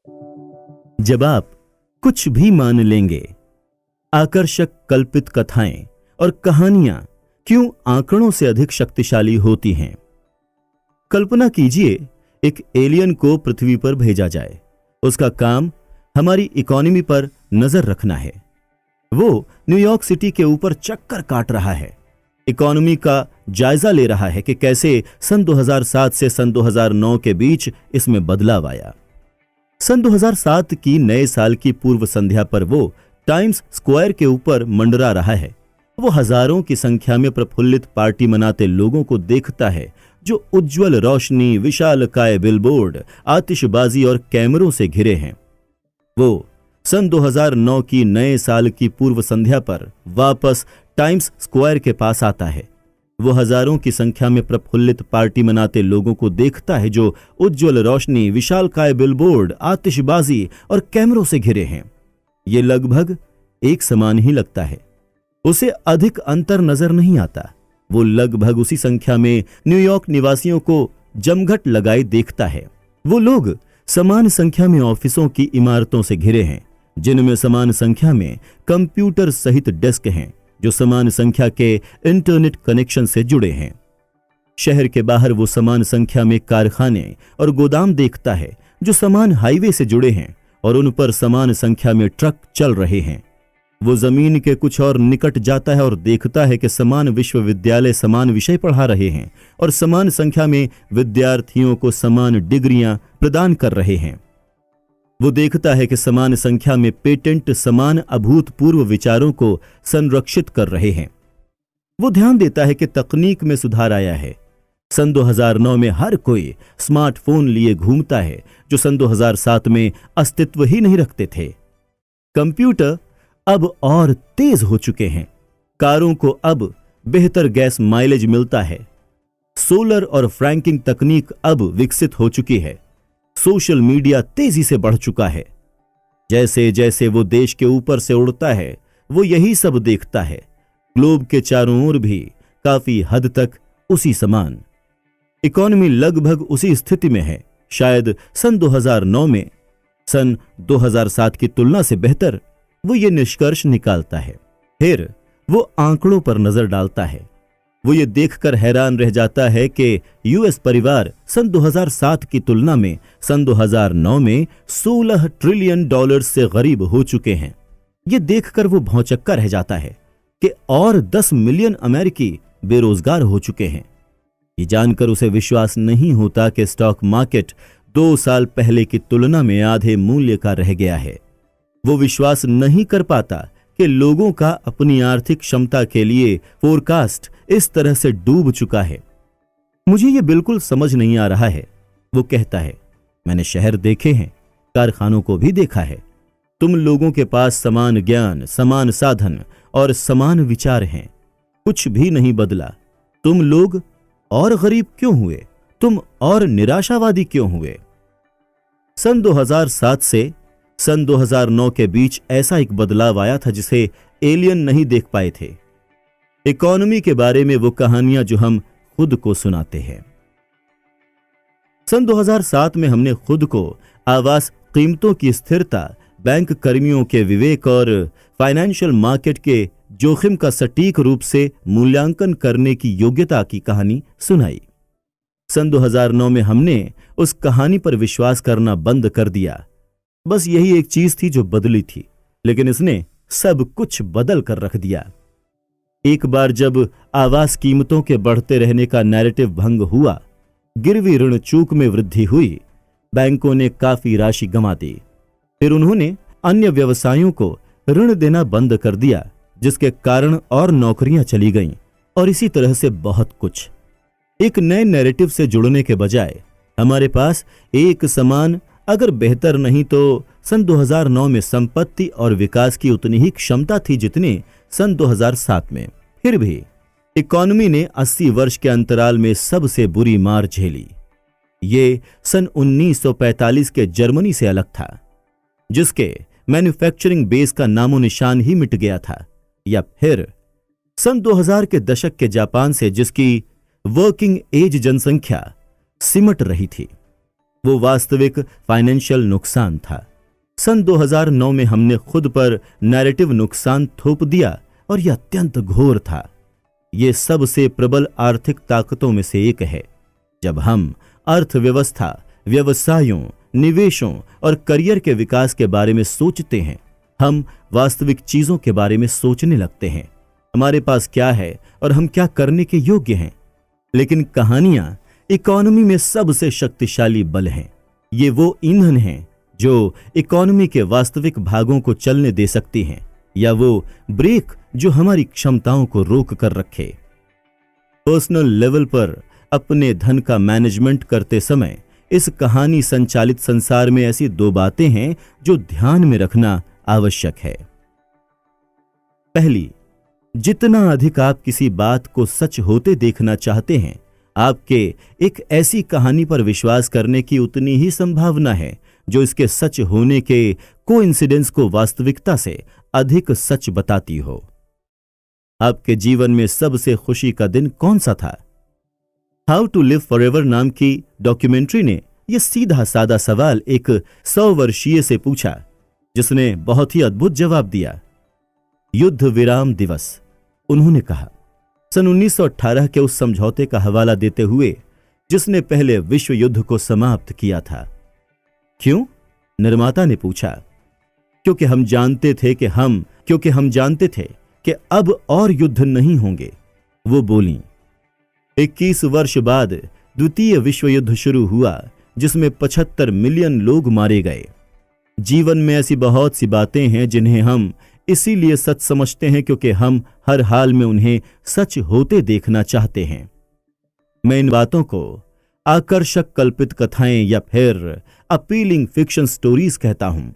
जब आप कुछ भी मान लेंगे, आकर्षक कल्पित कथाएं और कहानियां क्यों आंकड़ों से अधिक शक्तिशाली होती हैं? कल्पना कीजिए, एक एलियन को पृथ्वी पर भेजा जाए। उसका काम हमारी इकोनॉमी पर नजर रखना है। वो न्यूयॉर्क सिटी के ऊपर चक्कर काट रहा है, इकोनॉमी का जायजा ले रहा है कि कैसे सन 2007 से सन 2009 के बीच इसमें बदलाव आया। सन 2007 की नए साल की पूर्व संध्या पर वो टाइम्स स्क्वायर के ऊपर मंडरा रहा है। वो हजारों की संख्या में प्रफुल्लित पार्टी मनाते लोगों को देखता है, जो उज्जवल रोशनी, विशालकाय बिलबोर्ड, आतिशबाजी और कैमरों से घिरे हैं। वो सन 2009 की नए साल की पूर्व संध्या पर वापस टाइम्स स्क्वायर के पास आता है। वो हजारों की संख्या में प्रफुल्लित पार्टी मनाते लोगों को देखता है, जो उज्जवल रोशनी, विशालकाय बिलबोर्ड, आतिशबाजी और कैमरों से घिरे हैं। ये लगभग एक समान ही लगता है। उसे अधिक अंतर नजर नहीं आता। वो लगभग उसी संख्या में न्यूयॉर्क निवासियों को जमघट लगाए देखता है। वो लोग समान संख्या में ऑफिसों की इमारतों से घिरे हैं, जिनमें समान संख्या में कंप्यूटर सहित डेस्क हैं, जो समान संख्या के इंटरनेट कनेक्शन से जुड़े हैं। शहर के बाहर वो समान संख्या में कारखाने और गोदाम देखता है, जो समान हाईवे से जुड़े हैं और उन पर समान संख्या में ट्रक चल रहे हैं। वो जमीन के कुछ और निकट जाता है और देखता है कि समान विश्वविद्यालय समान विषय पढ़ा रहे हैं और समान संख्या में विद्यार्थियों को समान डिग्रियां प्रदान कर रहे हैं। वो देखता है कि समान संख्या में पेटेंट समान अभूतपूर्व विचारों को संरक्षित कर रहे हैं। वो ध्यान देता है कि तकनीक में सुधार आया है। सन 2009 में हर कोई स्मार्टफोन लिए घूमता है, जो सन 2007 में अस्तित्व ही नहीं रखते थे। कंप्यूटर अब और तेज हो चुके हैं। कारों को अब बेहतर गैस माइलेज मिलता है। सोलर और फ्रैंकिंग तकनीक अब विकसित हो चुकी है। सोशल मीडिया तेजी से बढ़ चुका है। जैसे जैसे वो देश के ऊपर से उड़ता है, वो यही सब देखता है। ग्लोब के चारों ओर भी काफी हद तक उसी समान। इकोनॉमी लगभग उसी स्थिति में है, शायद सन 2009 में सन 2007 की तुलना से बेहतर। वो ये निष्कर्ष निकालता है। फिर वो आंकड़ों पर नजर डालता है। वो ये देखकर हैरान रह जाता है कि यूएस परिवार सन 2007 की तुलना में सन 2009 में $16 ट्रिलियन से गरीब हो चुके हैं। ये देखकर वो भौंचक्का रह जाता है कि और 10 मिलियन अमेरिकी बेरोजगार हो चुके हैं। ये जानकर उसे विश्वास नहीं होता कि स्टॉक मार्केट 2 साल पहले की तुलना में आधे मूल्य का रह गया है। वो विश्वास नहीं कर पाता कि लोगों का अपनी आर्थिक क्षमता के लिए फोरकास्ट इस तरह से डूब चुका है। मुझे ये बिल्कुल समझ नहीं आ रहा है, वो कहता है। मैंने शहर देखे हैं, कारखानों को भी देखा है। तुम लोगों के पास समान ज्ञान, समान साधन और समान विचार हैं। कुछ भी नहीं बदला। तुम लोग और गरीब क्यों हुए? तुम और निराशावादी क्यों हुए? सन 2007 से सन 2009 के बीच ऐसा एक बदलाव आया था जिसे एलियन नहीं देख पाए थे। इकोनॉमी के बारे में वो कहानियां जो हम खुद को सुनाते हैं। सन 2007 में हमने खुद को आवास कीमतों की स्थिरता, बैंक कर्मियों के विवेक और फाइनेंशियल मार्केट के जोखिम का सटीक रूप से मूल्यांकन करने की योग्यता की कहानी सुनाई। सन 2009 में हमने उस कहानी पर विश्वास करना बंद कर दिया। बस यही एक चीज थी जो बदली थी, लेकिन इसने सब कुछ बदल कर रख दिया। एक बार जब आवास कीमतों के बढ़ते रहने का नैरेटिव भंग हुआ, गिरवी ऋण चूक में वृद्धि हुई, बैंकों ने काफी राशि गंवा दी। फिर उन्होंने अन्य व्यवसायों को ऋण देना बंद कर दिया, जिसके कारण और नौकरियां चली गईं और इसी तरह से बहुत कुछ। एक नए नैरेटिव से जुड़ने के बजाय हमारे पास एक समान, अगर बेहतर नहीं तो सन 2009 में संपत्ति और विकास की उतनी ही क्षमता थी जितनी सन 2007 में। फिर भी इकोनॉमी ने 80 वर्ष के अंतराल में सबसे बुरी मार झेली। ये सन 1945 के जर्मनी से अलग था, जिसके मैन्युफैक्चरिंग बेस का नामो निशान ही मिट गया था, या फिर सन 2000 के दशक के जापान से, जिसकी वर्किंग एज जनसंख्या सिमट रही थी। वो वास्तविक फाइनेंशियल नुकसान था। सन 2009 में हमने खुद पर नैरेटिव नुकसान थोप दिया और यह अत्यंत घोर था। ये सबसे प्रबल आर्थिक ताकतों में से एक है। जब हम अर्थव्यवस्था, व्यवसायों, निवेशों और करियर के विकास के बारे में सोचते हैं, हम वास्तविक चीजों के बारे में सोचने लगते हैं। हमारे पास क्या है और हम क्या करने के योग्य हैं। लेकिन कहानियां इकोनॉमी में सबसे शक्तिशाली बल हैं। ये वो ईंधन हैं जो इकोनॉमी के वास्तविक भागों को चलने दे सकती हैं, या वो ब्रेक जो हमारी क्षमताओं को रोक कर रखे। पर्सनल लेवल पर अपने धन का मैनेजमेंट करते समय इस कहानी संचालित संसार में ऐसी दो बातें हैं जो ध्यान में रखना आवश्यक है। पहली, जितना अधिक आप किसी बात को सच होते देखना चाहते हैं, आपके एक ऐसी कहानी पर विश्वास करने की उतनी ही संभावना है जो इसके सच होने के कोइंसिडेंस को वास्तविकता से अधिक सच बताती हो। आपके जीवन में सबसे खुशी का दिन कौन सा था? हाउ टू लिव फॉरएवर नाम की डॉक्यूमेंट्री ने यह सीधा सादा सवाल एक 100 वर्षीय से पूछा, जिसने बहुत ही अद्भुत जवाब दिया। युद्ध विराम दिवस, उन्होंने कहा। सन 1918 के उस समझौते का हवाला देते हुए जिसने पहले विश्व युद्ध को समाप्त किया था। क्यों? निर्माता ने पूछा। क्योंकि हम जानते थे कि अब और युद्ध नहीं होंगे, वो बोली। 21 वर्ष बाद द्वितीय विश्व युद्ध शुरू हुआ, जिसमें 75 मिलियन लोग मारे गए। जीवन में ऐसी बहुत सी बातें हैं जिन्हें हम इसीलिए सच समझते हैं क्योंकि हम हर हाल में उन्हें सच होते देखना चाहते हैं। मैं इन बातों को आकर्षक कल्पित कथाएं या फिर अपीलिंग फिक्शन स्टोरीज कहता हूं।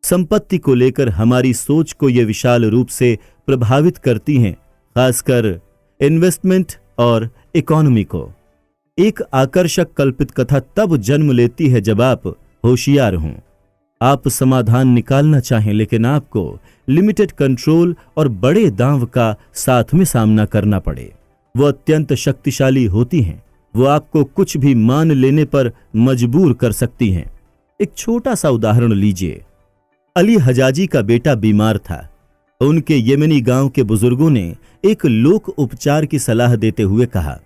संपत्ति को लेकर हमारी सोच को ये विशाल रूप से प्रभावित करती हैं, खासकर इन्वेस्टमेंट और इकोनॉमी को। एक आकर्षक कल्पित कथा तब जन्म लेती है जब आप होशियार हों। आप समाधान निकालना चाहें, लेकिन आपको लिमिटेड कंट्रोल और बड़े दांव का साथ में सामना करना पड़े। वो अत्यंत शक्तिशाली होती हैं। वो आपको कुछ भी मान लेने पर मजबूर कर सकती हैं। एक छोटा सा उदाहरण लीजिए। अली हजाजी का बेटा बीमार था। उनके येमेनी गांव के बुजुर्गों ने एक लोक उपचार की सलाह देते हुए कहा,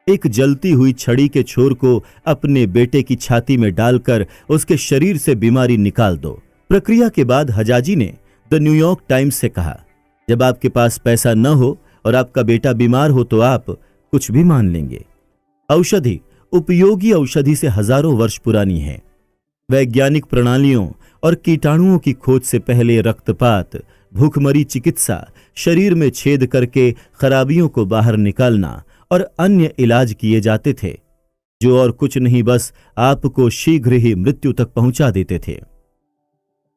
एक जलती हुई छड़ी के छोर को अपने बेटे की छाती में डालकर उसके शरीर से बीमारी निकाल दो। प्रक्रिया के बाद हजाजी ने द न्यूयॉर्क टाइम्स से कहा, जब आपके पास पैसा न हो और आपका बेटा बीमार हो तो आप कुछ भी मान लेंगे। औषधि उपयोगी औषधि से हजारों वर्ष पुरानी है। वैज्ञानिक प्रणालियों और कीटाणुओं की खोज से पहले रक्तपात, भूखमरी चिकित्सा, शरीर में छेद करके खराबियों को बाहर निकालना और अन्य इलाज किए जाते थे, जो और कुछ नहीं बस आपको शीघ्र ही मृत्यु तक पहुंचा देते थे।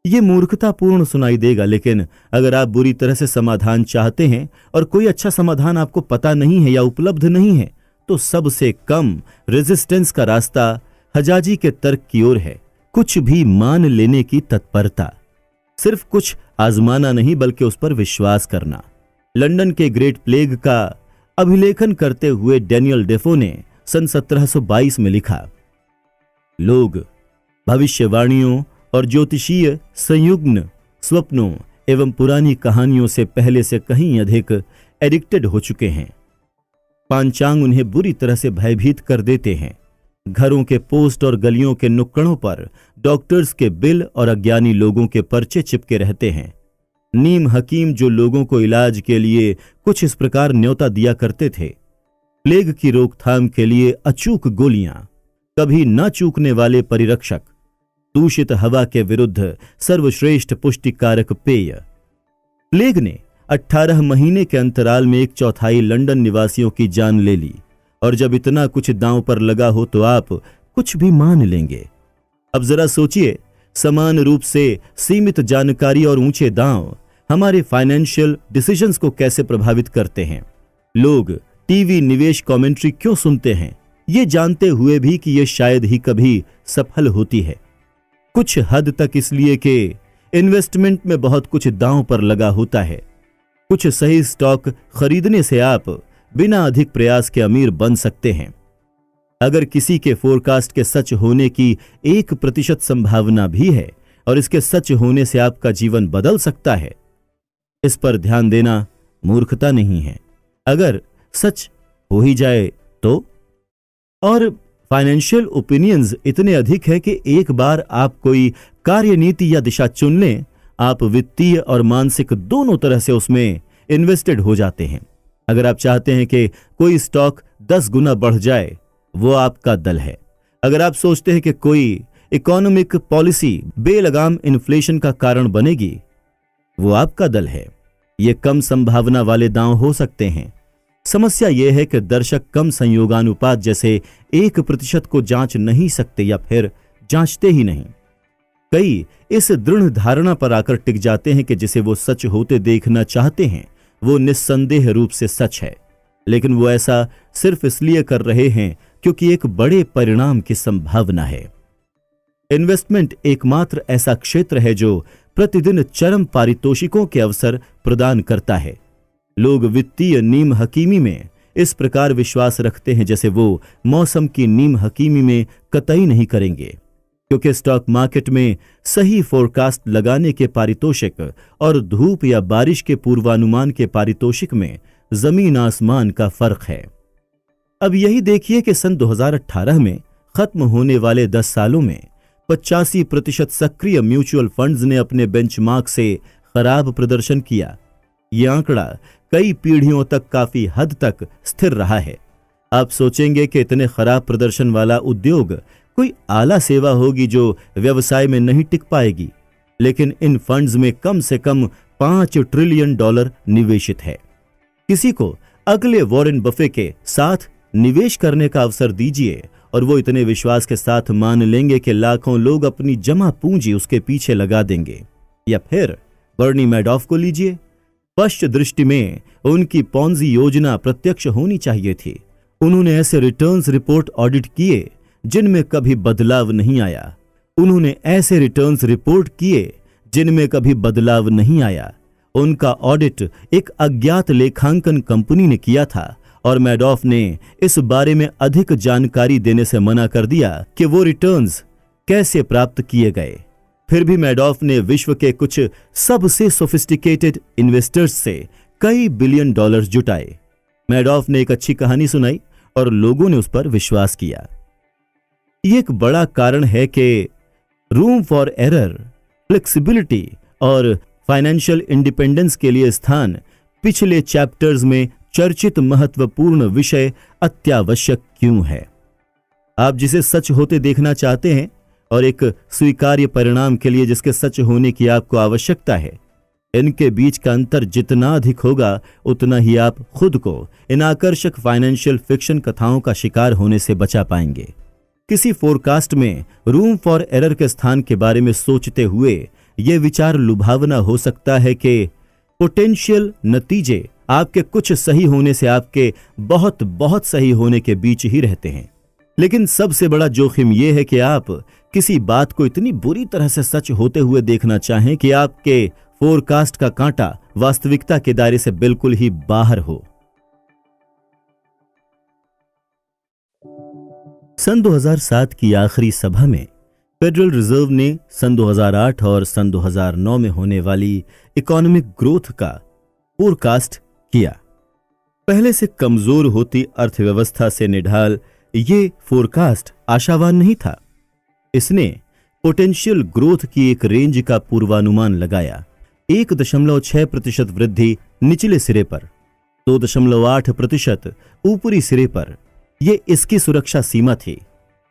ये मूर्खतापूर्ण सुनाई देगा, लेकिन अगर आप बुरी तरह से समाधान चाहते हैं और कोई अच्छा समाधान आपको पता नहीं है या उपलब्ध नहीं है, तो सबसे कम रेजिस्टेंस का रास्ता हजाजी के तर्क की ओर है। कुछ भी मान लेने की तत्परता, सिर्फ कुछ आजमाना नहीं बल्कि उस पर विश्वास करना। लंदन के ग्रेट प्लेग का अभिलेखन करते हुए डैनियल डेफो ने सन 1722 में लिखा, लोग भविष्यवाणियों और ज्योतिषीय संयुग्न स्वप्नों एवं पुरानी कहानियों से पहले से कहीं अधिक एडिक्टेड हो चुके हैं। पांचांग उन्हें बुरी तरह से भयभीत कर देते हैं। घरों के पोस्ट और गलियों के नुक्कड़ों पर डॉक्टर्स के बिल और अज्ञानी लोगों के पर्चे चिपके रहते हैं। नीम हकीम जो लोगों को इलाज के लिए कुछ इस प्रकार न्योता दिया करते थे, प्लेग की रोकथाम के लिए अचूक गोलियां, कभी न चूकने वाले परिरक्षक, दूषित हवा के विरुद्ध सर्वश्रेष्ठ पुष्टिकारक पेय। प्लेग ने 18 महीने के अंतराल में 1/4 लंदन निवासियों की जान ले ली, और जब इतना कुछ दांव पर लगा हो तो आप कुछ भी मान लेंगे। अब जरा सोचिए, समान रूप से सीमित जानकारी और ऊंचे दांव हमारे फाइनेंशियल डिसीजंस को कैसे प्रभावित करते हैं। लोग टीवी निवेश कमेंट्री क्यों सुनते हैं, ये जानते हुए भी कि ये शायद ही कभी सफल होती है। कुछ हद तक इसलिए कि इन्वेस्टमेंट में बहुत कुछ दांव पर लगा होता है। कुछ सही स्टॉक खरीदने से आप बिना अधिक प्रयास के अमीर बन सकते हैं। अगर किसी के फोरकास्ट के सच होने की 1% संभावना भी है और इसके सच होने से आपका जीवन बदल सकता है, इस पर ध्यान देना मूर्खता नहीं है। अगर सच हो ही जाए तो। और फाइनेंशियल ओपिनियंस इतने अधिक है कि एक बार आप कोई कार्यनीति या दिशा चुन लें, आप वित्तीय और मानसिक दोनों तरह से उसमें इन्वेस्टेड हो जाते हैं। अगर आप चाहते हैं कि कोई स्टॉक 10 गुना बढ़ जाए, वो आपका दल है। अगर आप सोचते हैं कि कोई इकोनॉमिक पॉलिसी बेलगाम इन्फ्लेशन का कारण बनेगी, वो आपका दल है। ये कम संभावना वाले दांव हो सकते हैं। समस्या यह है कि दर्शक कम संयोगानुपात जैसे 1% को जांच नहीं सकते या फिर जांचते ही नहीं। कई इस दृढ़ धारणा पर आकर टिक जाते हैं कि जिसे वो सच होते देखना चाहते हैं वो निस्संदेह रूप से सच है, लेकिन वो ऐसा सिर्फ इसलिए कर रहे हैं क्योंकि एक बड़े परिणाम की संभावना है। इन्वेस्टमेंट एकमात्र ऐसा क्षेत्र है जो प्रतिदिन चरम पारितोषिकों के अवसर प्रदान करता है। लोग वित्तीय नीम हकीमी में इस प्रकार विश्वास रखते हैं जैसे वो मौसम की नीम हकीमी में कतई नहीं करेंगे, क्योंकि स्टॉक मार्केट में सही फोरकास्ट लगाने के पारितोषिक और धूप या बारिश के पूर्वानुमान के पारितोषिक में जमीन आसमान का फर्क है। अब यही देखिए कि सन 2018 में खत्म होने वाले 10 सालों में 85% सक्रिय म्यूचुअल फंड्स ने अपने बेंचमार्क से खराब प्रदर्शन किया। यह आंकड़ा कई पीढ़ियों तक काफी हद तक स्थिर रहा है। आप सोचेंगे कि इतने खराब प्रदर्शन वाला उद्योग कोई आला सेवा होगी जो व्यवसाय में नहीं टिक पाएगी, लेकिन इन फंड्स में कम से कम $5 ट्रिलियन निवेशित है। किसी को अगले वॉरेन बफे के साथ निवेश करने का अवसर दीजिए और वो इतने विश्वास के साथ मान लेंगे कि लाखों लोग अपनी जमा पूंजी उसके पीछे लगा देंगे। या फिर बर्नी मैडॉफ को लीजिए। स्पष्ट दृष्टि में उनकी पॉन्जी योजना प्रत्यक्ष होनी चाहिए थी। उन्होंने ऐसे रिटर्न्स रिपोर्ट ऑडिट किए जिनमें कभी बदलाव नहीं आया। उन्होंने ऐसे रिटर्न्स रिपोर्ट किए जिनमें कभी बदलाव नहीं आया। उनका ऑडिट एक अज्ञात लेखांकन कंपनी ने किया था और मैडॉफ ने इस बारे में अधिक जानकारी देने से मना कर दिया कि वो रिटर्न्स कैसे प्राप्त किए गए। फिर भी मैडॉफ ने विश्व के कुछ सबसे सोफिस्टिकेटेड इन्वेस्टर्स से कई बिलियन डॉलर्स जुटाए। मैडॉफ ने एक अच्छी कहानी सुनाई और लोगों ने उस पर विश्वास किया। ये एक बड़ा कारण है कि रूम फॉर एरर, फ्लेक्सिबिलिटी और फाइनेंशियल इंडिपेंडेंस के लिए स्थान पिछले चैप्टर्स में चर्चित महत्वपूर्ण विषय अत्यावश्यक क्यों है। आप जिसे सच होते देखना चाहते हैं और एक स्वीकार्य परिणाम के लिए जिसके सच होने की आपको आवश्यकता है, इनके बीच का अंतर जितना अधिक होगा उतना ही आप खुद को इन आकर्षक फाइनेंशियल फिक्शन कथाओं का शिकार होने से बचा पाएंगे। किसी फोरकास्ट में रूम फॉर एरर के स्थान के बारे में सोचते हुए यह विचार लुभावना हो सकता है कि पोटेंशियल नतीजे आपके कुछ सही होने से आपके बहुत बहुत सही होने के बीच ही रहते हैं। लेकिन सबसे बड़ा जोखिम यह है कि आप किसी बात को इतनी बुरी तरह से सच होते हुए देखना चाहें कि आपके फोरकास्ट का कांटा वास्तविकता के दायरे से बिल्कुल ही बाहर हो। सन 2007 की आखिरी सभा में फेडरल रिजर्व ने सन 2008 और सन 2009 में होने वाली इकोनॉमिक ग्रोथ का फोरकास्ट किया। पहले से कमजोर होती अर्थव्यवस्था से निढाल ये फोरकास्ट आशावान नहीं था। इसने पोटेंशियल ग्रोथ की एक रेंज का पूर्वानुमान लगाया। 1.6% वृद्धि निचले सिरे पर, 2.8% ऊपरी सिरे पर। यह इसकी सुरक्षा सीमा थी,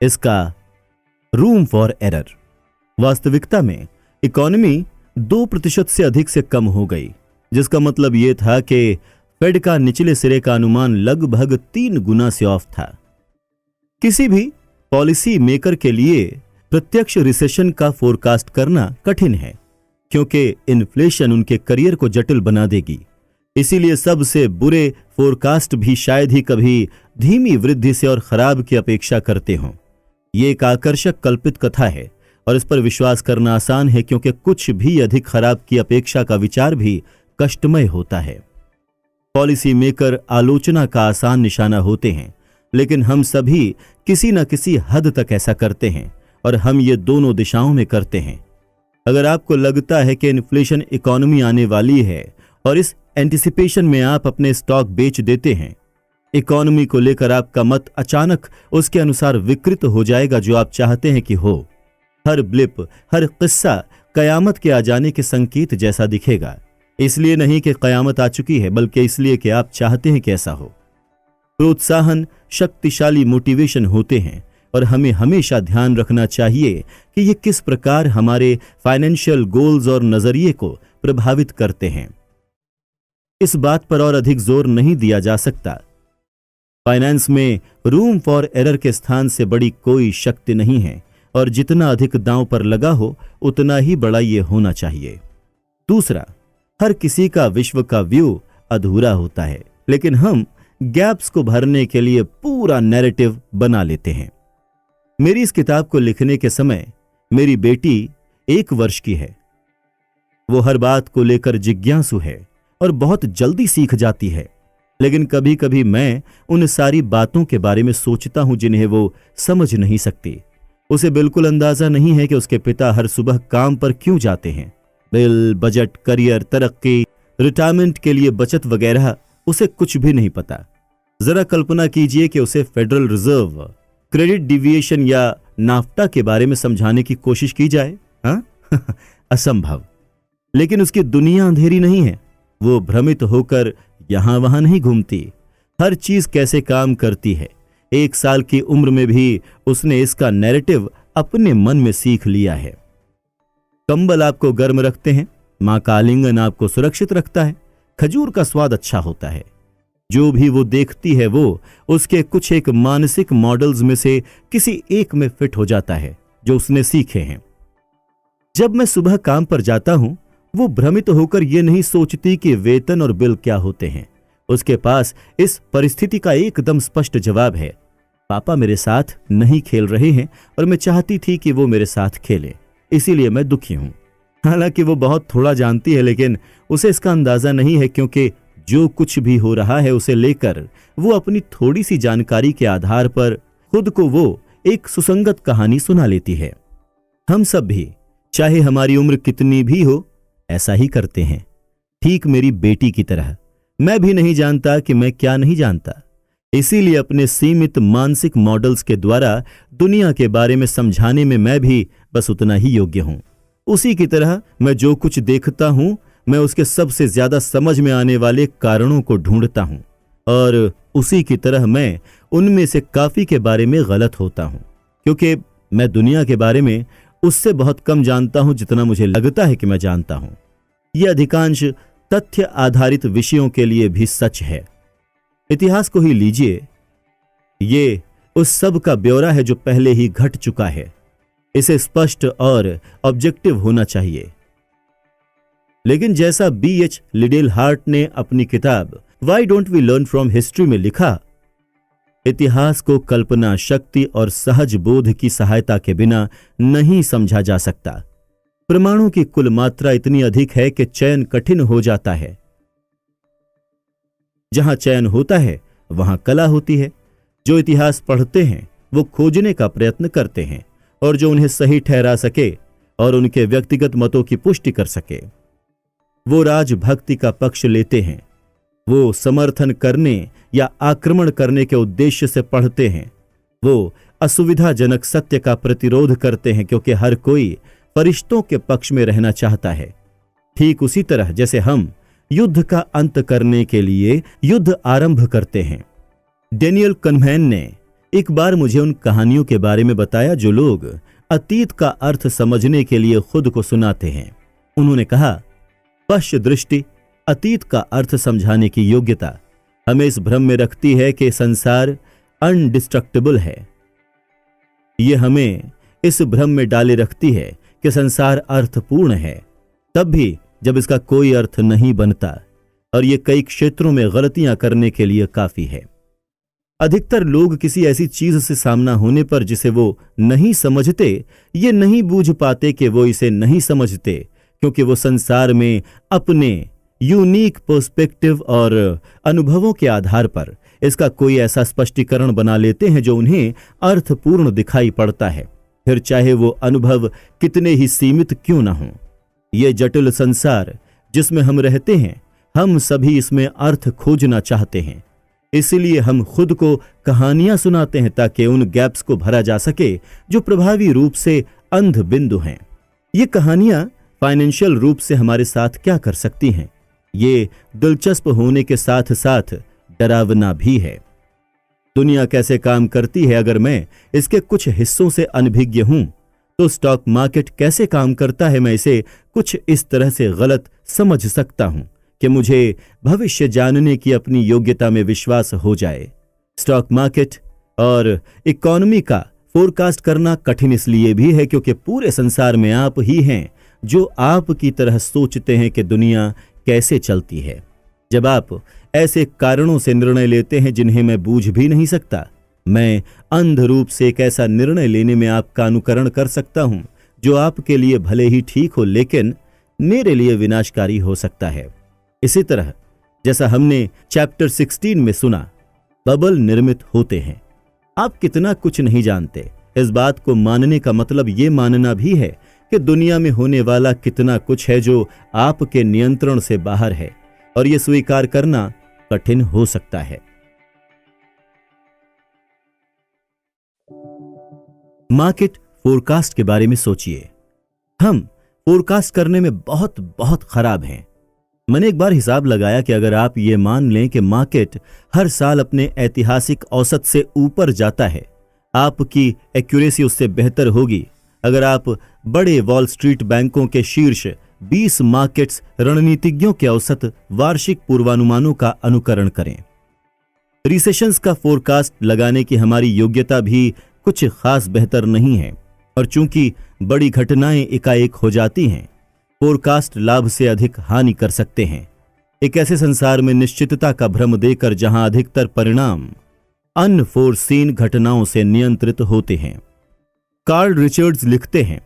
इसका रूम फॉर एरर। वास्तविकता में इकोनॉमी 2% से अधिक से कम हो गई, जिसका मतलब यह था कि फेड का निचले सिरे का अनुमान लगभग 3 गुना से ऑफ था। किसी भी पॉलिसी मेकर के लिए प्रत्यक्ष रिसेशन का फोरकास्ट करना कठिन है, क्योंकि इन्फ्लेशन उनके करियर को जटिल बना देगी। इसीलिए सबसे बुरे फोरकास्ट भी शायद ही कभी धीमी वृद्धि से और खराब की अपेक्षा करते हों। यह एक आकर्षक कल्पित कथा है और इस पर विश्वास करना आसान है, क्योंकि कुछ भी अधिक खराब की अपेक्षा का विचार भी कष्टमय होता है। पॉलिसी मेकर आलोचना का आसान निशाना होते हैं। लेकिन हम सभी किसी न किसी हद तक ऐसा करते हैं और हम ये दोनों दिशाओं में करते हैं। अगर आपको लगता है कि इन्फ्लेशन इकोनॉमी आने वाली है और इस एंटिसिपेशन में आप अपने स्टॉक बेच देते हैं, इकोनॉमी को लेकर आपका मत अचानक उसके अनुसार विकृत हो जाएगा जो आप चाहते हैं कि हो। हर ब्लिप, हर किस्सा कयामत के आ जाने के संकेत जैसा दिखेगा। इसलिए नहीं कि कयामत आ चुकी है, बल्कि इसलिए कि आप चाहते हैं कि ऐसा हो। प्रोत्साहन शक्तिशाली मोटिवेशन होते हैं और हमें हमेशा ध्यान रखना चाहिए कि ये किस प्रकार हमारे फाइनेंशियल गोल्स और नजरिए को प्रभावित करते हैं। इस बात पर और अधिक जोर नहीं दिया जा सकता। फाइनेंस में रूम फॉर एरर के स्थान से बड़ी कोई शक्ति नहीं है और जितना अधिक दांव पर लगा हो उतना ही बड़ा ये होना चाहिए। दूसरा, हर किसी का विश्व का व्यू अधूरा होता है, लेकिन हम गैप्स को भरने के लिए पूरा नैरेटिव बना लेते हैं। मेरी इस किताब को लिखने के समय मेरी बेटी 1 वर्ष की है। वो हर बात को लेकर जिज्ञासु है और बहुत जल्दी सीख जाती है, लेकिन कभी कभी मैं उन सारी बातों के बारे में सोचता हूं जिन्हें वो समझ नहीं सकती। उसे बिल्कुल अंदाजा नहीं है कि उसके पिता हर सुबह काम पर क्यों जाते हैं। बिल, बजट, करियर, तरक्की, रिटायरमेंट के लिए बचत वगैरह उसे कुछ भी नहीं पता। जरा कल्पना कीजिए कि उसे फेडरल रिजर्व, क्रेडिट डिविएशन या नाफ्टा के बारे में समझाने की कोशिश की जाए। हाँ असंभव। लेकिन उसकी दुनिया अंधेरी नहीं है। वो भ्रमित होकर यहां वहां नहीं घूमती। हर चीज कैसे काम करती है। 1 साल की उम्र में भी उसने इसका नैरेटिव अपने मन में सीख लिया है। कंबल आपको गर्म रखते हैं, मां का आलिंगन आपको सुरक्षित रखता है, खजूर का स्वाद अच्छा होता है। जो भी वो देखती है वो उसके कुछ एक मानसिक मॉडल्स में से किसी एक में फिट हो जाता है जो उसने सीखे हैं। जब मैं सुबह काम पर जाता हूं, वो भ्रमित होकर यह नहीं सोचती कि वेतन और बिल क्या होते हैं। उसके पास इस परिस्थिति का एकदम स्पष्ट जवाब है। पापा मेरे साथ नहीं खेल रहे हैं और मैं चाहती थी कि वो मेरे साथ खेले, इसीलिए मैं दुखी हूं। हालांकि वो बहुत थोड़ा जानती है, लेकिन उसे इसका अंदाजा नहीं है, क्योंकि जो कुछ भी हो रहा है उसे लेकर वो अपनी थोड़ी सी जानकारी के आधार पर खुद को वो एक सुसंगत कहानी सुना लेती है। हम सब भी, चाहे हमारी उम्र कितनी भी हो, ऐसा ही करते हैं, ठीक मेरी बेटी की तरह। मैं भी नहीं जानता कि मैं क्या नहीं जानता, इसीलिए अपने सीमित मानसिक मॉडल्स के द्वारा दुनिया के बारे में समझाने में मैं भी बस उतना ही योग्य हूं। उसी की तरह मैं जो कुछ देखता हूं, मैं उसके सबसे ज्यादा समझ में आने वाले कारणों को ढूंढता हूं, और उसी की तरह मैं उनमें से काफी के बारे में गलत होता हूं, क्योंकि मैं दुनिया के बारे में उससे बहुत कम जानता हूं जितना मुझे लगता है कि मैं जानता हूं। यह अधिकांश तथ्य आधारित विषयों के लिए भी सच है। इतिहास को ही लीजिए, ये उस सब का ब्यौरा है जो पहले ही घट चुका है। इसे स्पष्ट और ऑब्जेक्टिव होना चाहिए। लेकिन जैसा B.H. लिडेल हार्ट ने अपनी किताब why don't we learn from history में लिखा, इतिहास को कल्पना शक्ति और सहज बोध की सहायता के बिना नहीं समझा जा सकता। प्रमाणों की कुल मात्रा इतनी अधिक है कि चयन कठिन हो जाता है। जहां चयन होता है वहां कला होती है। जो इतिहास पढ़ते हैं वो खोजने का प्रयत्न करते हैं, और जो उन्हें सही ठहरा सके और उनके व्यक्तिगत मतों की पुष्टि कर सके, वो राजभक्ति का पक्ष लेते हैं। वो समर्थन करने या आक्रमण करने के उद्देश्य से पढ़ते हैं। वो असुविधाजनक सत्य का प्रतिरोध करते हैं, क्योंकि हर कोई फरिश्तों के पक्ष में रहना चाहता है। ठीक उसी तरह जैसे हम युद्ध का अंत करने के लिए युद्ध आरंभ करते हैं। डेनियल कन्हमैन ने एक बार मुझे उन कहानियों के बारे में बताया जो लोग अतीत का अर्थ समझने के लिए खुद को सुनाते हैं। उन्होंने कहा, पश्च दृष्टि, अतीत का अर्थ समझाने की योग्यता हमें इस भ्रम में रखती है कि संसार अनडिस्ट्रक्टिबल है। यह हमें इस भ्रम में डाले रखती है कि संसार अर्थपूर्ण है, तब भी जब इसका कोई अर्थ नहीं बनता, और यह कई क्षेत्रों में गलतियां करने के लिए काफी है। अधिकतर लोग किसी ऐसी चीज से सामना होने पर जिसे वो नहीं समझते, ये नहीं बूझ पाते कि वो इसे नहीं समझते, क्योंकि वो संसार में अपने यूनिक पर्सपेक्टिव और अनुभवों के आधार पर इसका कोई ऐसा स्पष्टीकरण बना लेते हैं जो उन्हें अर्थपूर्ण दिखाई पड़ता है, फिर चाहे वो अनुभव कितने ही सीमित क्यों न हो। ये जटिल संसार जिसमें हम रहते हैं, हम सभी इसमें अर्थ खोजना चाहते हैं। इसलिए हम खुद को कहानियां सुनाते हैं ताकि उन गैप्स को भरा जा सके जो प्रभावी रूप से अंध बिंदु हैं। ये कहानियां फाइनेंशियल रूप से हमारे साथ क्या कर सकती हैं, ये दिलचस्प होने के साथ साथ डरावना भी है। दुनिया कैसे काम करती है, अगर मैं इसके कुछ हिस्सों से अनभिज्ञ हूं, तो स्टॉक मार्केट कैसे काम करता है, मैं इसे कुछ इस तरह से गलत समझ सकता हूं कि मुझे भविष्य जानने की अपनी योग्यता में विश्वास हो जाए। स्टॉक मार्केट और इकोनॉमी का फोरकास्ट करना कठिन इसलिए भी है क्योंकि पूरे संसार में आप ही हैं जो आपकी तरह सोचते हैं कि दुनिया कैसे चलती है। जब आप ऐसे कारणों से निर्णय लेते हैं जिन्हें मैं बूझ भी नहीं सकता, मैं अंध रूप से एक ऐसा निर्णय लेने में आपका अनुकरण कर सकता हूं जो आपके लिए भले ही ठीक हो लेकिन मेरे लिए विनाशकारी हो सकता है। इसी तरह जैसा हमने चैप्टर 16 में सुना, बबल निर्मित होते हैं। आप कितना कुछ नहीं जानते, इस बात को मानने का मतलब ये मानना भी है कि दुनिया में होने वाला कितना कुछ है जो आपके नियंत्रण से बाहर है, और यह स्वीकार करना कठिन हो सकता है। मार्केट फोरकास्ट के बारे में सोचिए। हम फोरकास्ट करने में बहुत बहुत खराब हैं। मैंने एक बार हिसाब लगाया कि अगर आप ये मान लें कि मार्केट हर साल अपने ऐतिहासिक औसत से ऊपर जाता है, आपकी एक्यूरेसी उससे बेहतर होगी अगर आप बड़े वॉल स्ट्रीट बैंकों के शीर्ष 20 मार्केट्स रणनीतिज्ञों के औसत वार्षिक पूर्वानुमानों का अनुकरण करें। रिसेशंस का फोरकास्ट लगाने की हमारी योग्यता भी कुछ खास बेहतर नहीं है, और चूंकि बड़ी घटनाएं एकाएक हो जाती हैं, फोरकास्ट लाभ से अधिक हानि कर सकते हैं। एक ऐसे संसार में निश्चितता का भ्रम देकर जहां अधिकतर परिणाम अनफोर्सीन घटनाओं से नियंत्रित होते हैं। कार्ल रिचर्ड्स लिखते हैं,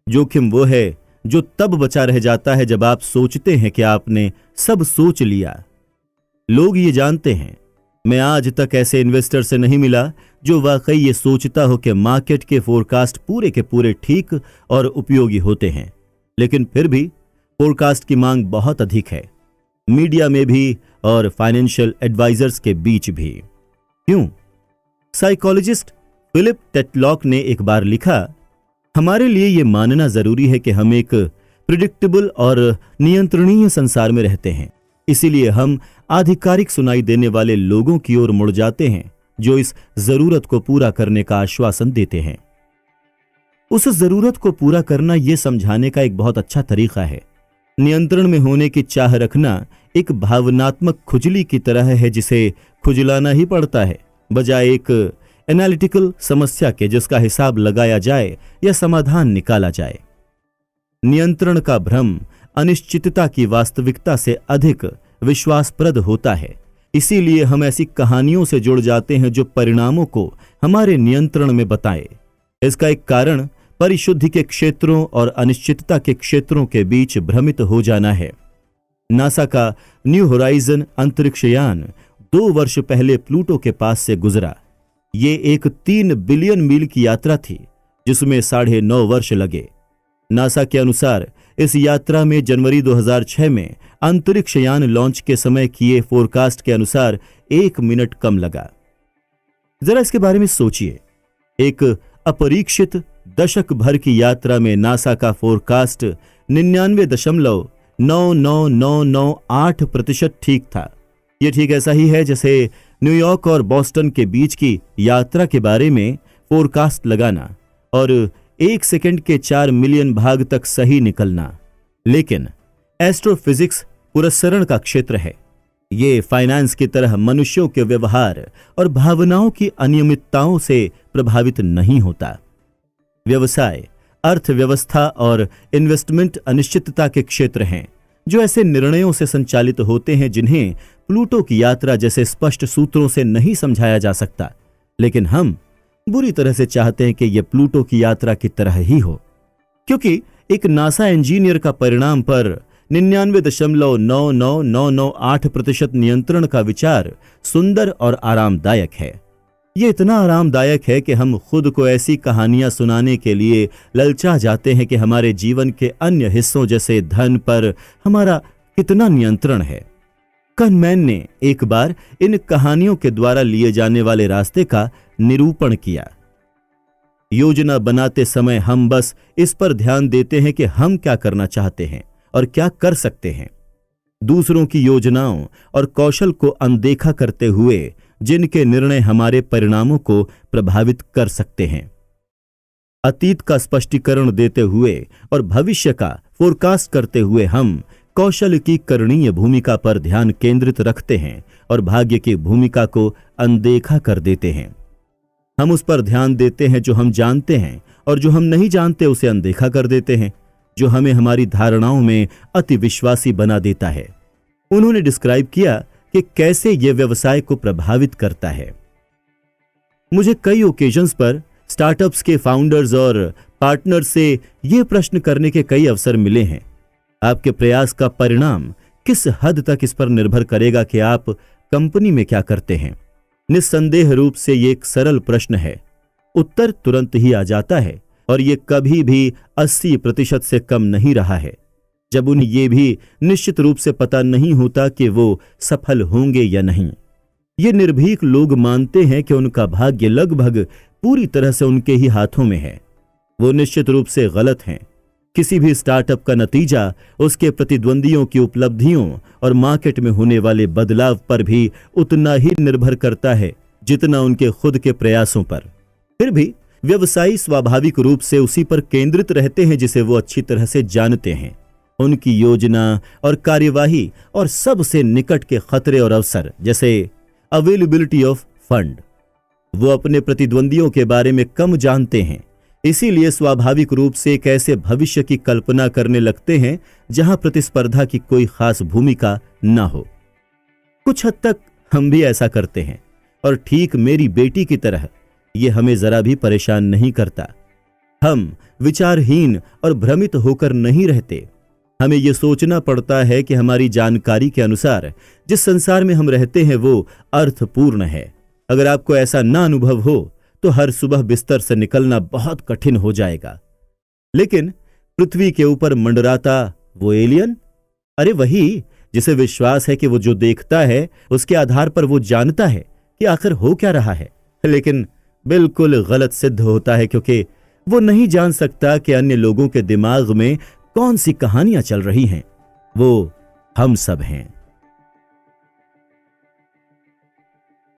जोखिम वो है जो तब बचा रह जाता है जब आप सोचते हैं कि आपने सब सोच लिया। लोग ये जानते हैं, मैं आज तक ऐसे इन्वेस्टर से नहीं मिला जो वाकई ये सोचता हो कि मार्केट के फोरकास्ट पूरे के पूरे ठीक और उपयोगी होते हैं, लेकिन फिर भी फोरकास्ट की मांग बहुत अधिक है, मीडिया में भी और फाइनेंशियल एडवाइजर्स के बीच भी। क्यों? साइकोलॉजिस्ट फिलिप टेटलॉक ने एक बार लिखा, हमारे लिए यह मानना जरूरी है कि हम एक प्रिडिक्टेबल और नियंत्रणीय संसार में रहते हैं, इसीलिए हम आधिकारिक सुनाई देने वाले लोगों की ओर मुड़ जाते हैं जो इस जरूरत को पूरा करने का आश्वासन देते हैं। उस जरूरत को पूरा करना यह समझाने का एक बहुत अच्छा तरीका है। नियंत्रण में होने की चाह रखना एक भावनात्मक खुजली की तरह है जिसे खुजलाना ही पड़ता है, बजाय एक एनालिटिकल समस्या के जिसका हिसाब लगाया जाए या समाधान निकाला जाए। नियंत्रण का भ्रम अनिश्चितता की वास्तविकता से अधिक विश्वासप्रद होता है, इसीलिए हम ऐसी कहानियों से जुड़ जाते हैं जो परिणामों को हमारे नियंत्रण में बताए। इसका एक कारण परिशुद्धि के क्षेत्रों और अनिश्चितता के क्षेत्रों के बीच भ्रमित हो जाना है। नासा का न्यू होराइजन अंतरिक्ष यान 2 वर्ष पहले प्लूटो के पास से गुजरा। ये एक 3 बिलियन मील की यात्रा थी जिसमें 9.5 वर्ष लगे। नासा के अनुसार इस यात्रा में जनवरी 2006 में अंतरिक्ष यान लॉन्च के समय किए फोरकास्ट के अनुसार 1 मिनट कम लगा। जरा इसके बारे में सोचिए। एक अपरीक्षित दशक भर की यात्रा में नासा का फोरकास्ट 99.99998% ठीक था। यह ठीक ऐसा ही है जैसे न्यूयॉर्क और बॉस्टन के बीच की यात्रा के बारे में फोरकास्ट लगाना और 1 सेकंड के 4 मिलियन भाग तक सही निकलना। लेकिन एस्ट्रोफिजिक्स पुरस्सरण का क्षेत्र है। ये फाइनेंस की तरह मनुष्यों के व्यवहार और भावनाओं की अनियमितताओं से प्रभावित नहीं होता। व्यवसाय, अर्थव्यवस्था और इन्वेस्टमेंट अनिश्चितता के क्षेत्र हैं जो ऐसे निर्णयों से संचालित होते हैं जिन्हें प्लूटो की यात्रा जैसे स्पष्ट सूत्रों से नहीं समझाया जा सकता, लेकिन हम बुरी तरह से चाहते हैं कि यह प्लूटो की यात्रा की तरह ही हो, क्योंकि एक नासा इंजीनियर का परिणाम पर 99.99998% नियंत्रण का विचार सुंदर और आरामदायक है। ये इतना आरामदायक है कि हम खुद को ऐसी कहानियां सुनाने के लिए ललचा जाते हैं कि हमारे जीवन के अन्य हिस्सों जैसे धन पर हमारा कितना नियंत्रण है। कहनमैन ने एक बार इन कहानियों के द्वारा लिए जाने वाले रास्ते का निरूपण किया। योजना बनाते समय हम बस इस पर ध्यान देते हैं कि हम क्या करना चाहते हैं और क्या कर सकते हैं। दूसरों की योजनाओं और कौशल को अनदेखा करते हुए जिनके निर्णय हमारे परिणामों को प्रभावित कर सकते हैं। अतीत का स्पष्टीकरण देते हुए और भविष्य का फोरकास्ट करते हुए हम कौशल की करणीय भूमिका पर ध्यान केंद्रित रखते हैं और भाग्य की भूमिका को अनदेखा कर देते हैं। हम उस पर ध्यान देते हैं जो हम जानते हैं और जो हम नहीं जानते उसे अनदेखा कर देते हैं, जो हमें हमारी धारणाओं में अति विश्वासी बना देता है। उन्होंने डिस्क्राइब किया कि कैसे यह व्यवसाय को प्रभावित करता है। मुझे कई ओकेजन्स पर स्टार्टअप्स के फाउंडर्स और पार्टनर्स से यह प्रश्न करने के कई अवसर मिले हैं। आपके प्रयास का परिणाम किस हद तक इस पर निर्भर करेगा कि आप कंपनी में क्या करते हैं। निस्संदेह रूप से ये एक सरल प्रश्न है, उत्तर तुरंत ही आ जाता है और ये कभी भी 80% से कम नहीं रहा है, जब उन्हें ये भी निश्चित रूप से पता नहीं होता कि वो सफल होंगे या नहीं। ये निर्भीक लोग मानते हैं कि उनका भाग्य लगभग पूरी तरह से उनके ही हाथों में है। वो निश्चित रूप से गलत हैं। किसी भी स्टार्टअप का नतीजा उसके प्रतिद्वंदियों की उपलब्धियों और मार्केट में होने वाले बदलाव पर भी उतना ही निर्भर करता है जितना उनके खुद के प्रयासों पर। फिर भी व्यवसायी स्वाभाविक रूप से उसी पर केंद्रित रहते हैं जिसे वो अच्छी तरह से जानते हैं। उनकी योजना और कार्यवाही और सबसे निकट के खतरे और अवसर जैसे अवेलेबिलिटी ऑफ फंड, वो अपने प्रतिद्वंदियों के बारे में कम जानते हैं। इसीलिए स्वाभाविक रूप से एक ऐसे भविष्य की कल्पना करने लगते हैं जहां प्रतिस्पर्धा की कोई खास भूमिका न हो। कुछ हद तक हम भी ऐसा करते हैं और ठीक मेरी बेटी की तरह यह हमें जरा भी परेशान नहीं करता। हम विचारहीन और भ्रमित होकर नहीं रहते। हमें यह सोचना पड़ता है कि हमारी जानकारी के अनुसार जिस संसार में हम रहते हैं वो अर्थपूर्ण है। अगर आपको ऐसा ना अनुभव हो तो हर सुबह बिस्तर से निकलना बहुत कठिन हो जाएगा। लेकिन पृथ्वी के ऊपर मंडराता वो एलियन, अरे वही जिसे विश्वास है कि वो जो देखता है उसके आधार पर वो जानता है कि आखिर हो क्या रहा है, लेकिन बिल्कुल गलत सिद्ध होता है क्योंकि वो नहीं जान सकता कि अन्य लोगों के दिमाग में कौन सी कहानियां चल रही हैं। वो हम सब हैं।